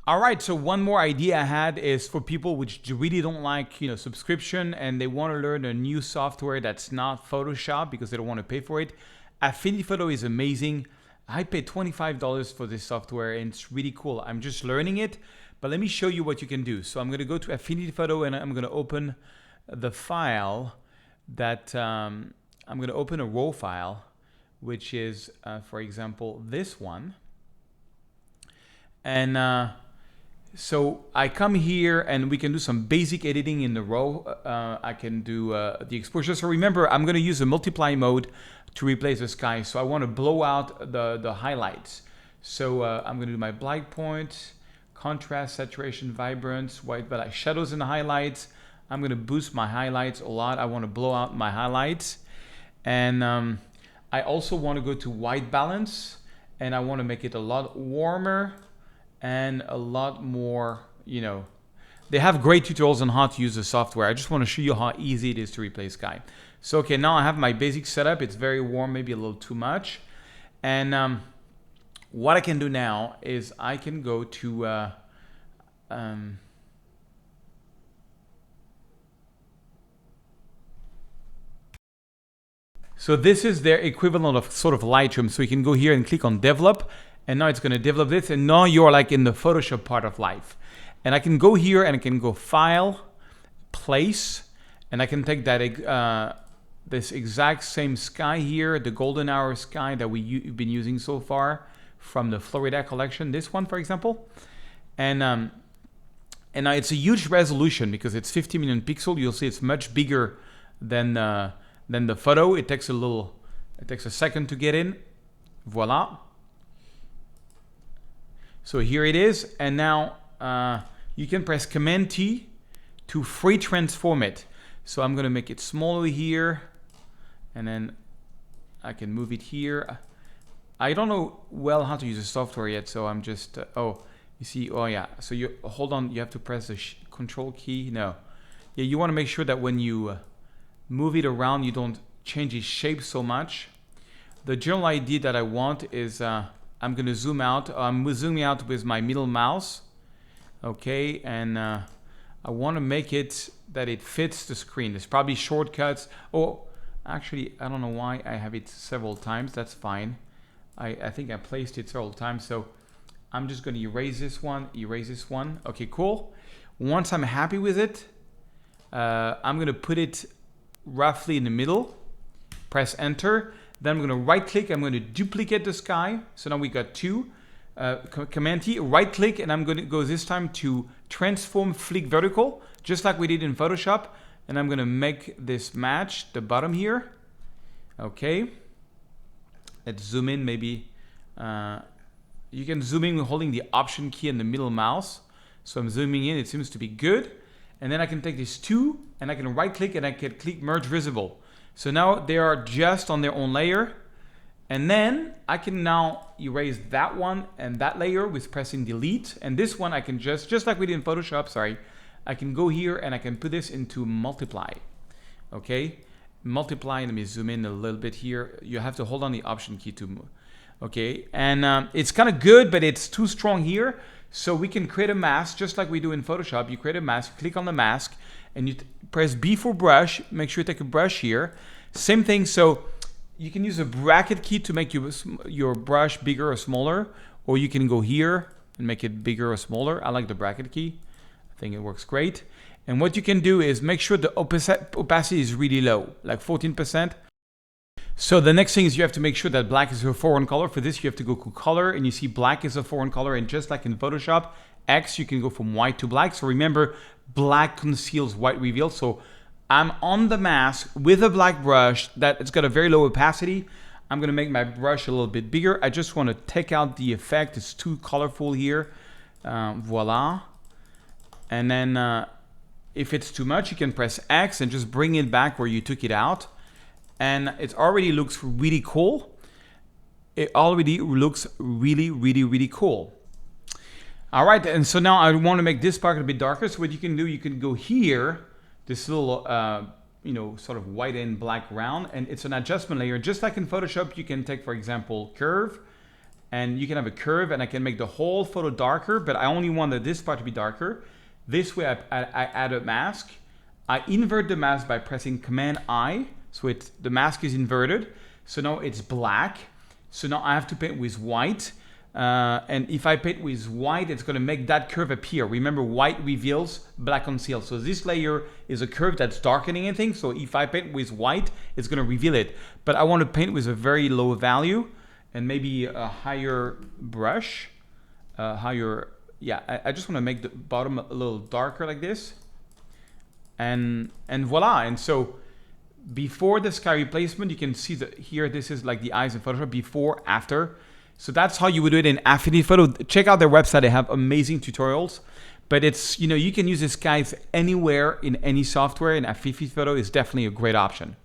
All right, so one more idea I had is for people which really don't like, subscription and they want to learn a new software that's not Photoshop because they don't want to pay for it. Affinity Photo is amazing. I paid $25 for this software and it's really cool. I'm just learning it, but let me show you what you can do. So I'm going to go to Affinity Photo and I'm going to open the file that I'm going to open a raw file, which is, for example, this one. And so I come here and we can do some basic editing in the row. I can do the exposure. So remember, I'm going to use a multiply mode to replace the sky. So I want to blow out the highlights. So I'm going to do my black point, contrast, saturation, vibrance, white balance, shadows and highlights. I'm going to boost my highlights a lot. I want to blow out my highlights. And I also want to go to white balance and I want to make it a lot warmer and a lot more, they have great tutorials on how to use the software. I just want to show you how easy it is to replace sky. So, okay, now I have my basic setup. It's very warm, maybe a little too much. And what I can do now is I can go to, so this is their equivalent of sort of Lightroom. So you can go here and click on develop. And now it's going to develop this. And now you're like in the Photoshop part of life. And I can go here and I can go File, Place. And I can take that this exact same sky here, the golden hour sky that we've been using so far from the Florida collection. This one, for example. And now it's a huge resolution because it's 50 million pixels. You'll see it's much bigger than the photo. It takes a second to get in. Voila. So here it is, and now you can press Command T to free transform it. So I'm going to make it smaller here, and then I can move it here. I don't know well how to use the software yet, so I'm just, you see, oh yeah. So you hold on, you have to press the Control key. No. Yeah, you want to make sure that when you move it around, you don't change its shape so much. The general idea that I want is, I'm going to zoom out. I'm zooming out with my middle mouse. Okay, and I want to make it that it fits the screen. There's probably shortcuts. Oh, actually, I don't know why I have it several times. That's fine. I think I placed it several times. So I'm just going to erase this one, erase this one. Okay, cool. Once I'm happy with it, I'm going to put it roughly in the middle. Press Enter. Then I'm going to right click, I'm going to duplicate the sky. So now we got two. Command T, right click, and I'm going to go this time to transform flick vertical, just like we did in Photoshop. And I'm going to make this match the bottom here. Okay. Let's zoom in maybe. You can zoom in holding the Option key and the middle mouse. So I'm zooming in, it seems to be good. And then I can take these two and I can right click and I can click Merge Visible. So now they are just on their own layer. And then I can now erase that one and that layer with pressing delete. And this one I can just like we did in Photoshop, sorry, I can go here and I can put this into multiply. Okay, multiply, let me zoom in a little bit here. You have to hold on the Option key to move. Okay, and it's kind of good, but it's too strong here. So we can create a mask just like we do in Photoshop. You create a mask, click on the mask, and you press B for brush. Make sure you take a brush here. Same thing. So you can use a bracket key to make your brush bigger or smaller, or you can go here and make it bigger or smaller. I like the bracket key. I think it works great. And what you can do is make sure the opacity is really low, like 14%. So the next thing is you have to make sure that black is a foreground color. For this, you have to go to color, and you see black is a foreground color. And just like in Photoshop, X, you can go from white to black. So remember, black conceals, white reveals. So I'm on the mask with a black brush that it's got a very low opacity. I'm going to make my brush a little bit bigger. I just want to take out the effect. It's too colorful here. Voila. And then if it's too much, you can press X and just bring it back where you took it out. And it already looks really cool. It already looks really, really, really cool. All right, and so now I want to make this part a bit darker. So what you can do, you can go here, this little, sort of white and black round, and it's an adjustment layer. Just like in Photoshop, you can take, for example, curve, and you can have a curve, and I can make the whole photo darker, but I only wanted this part to be darker. This way I add a mask. I invert the mask by pressing Command I, so the mask is inverted. So now it's black. So now I have to paint with white. And if I paint with white, it's going to make that curve appear. Remember, white reveals, black conceals. So this layer is a curve that's darkening anything. So if I paint with white, it's going to reveal it. But I want to paint with a very low value and maybe a higher brush. I just want to make the bottom a little darker like this. And voila. And so before the sky replacement, you can see that here, this is like the eyes in Photoshop, before, after. So that's how you would do it in Affinity Photo. Check out their website. They have amazing tutorials. But it's, you can use this guys anywhere in any software, and Affinity Photo is definitely a great option.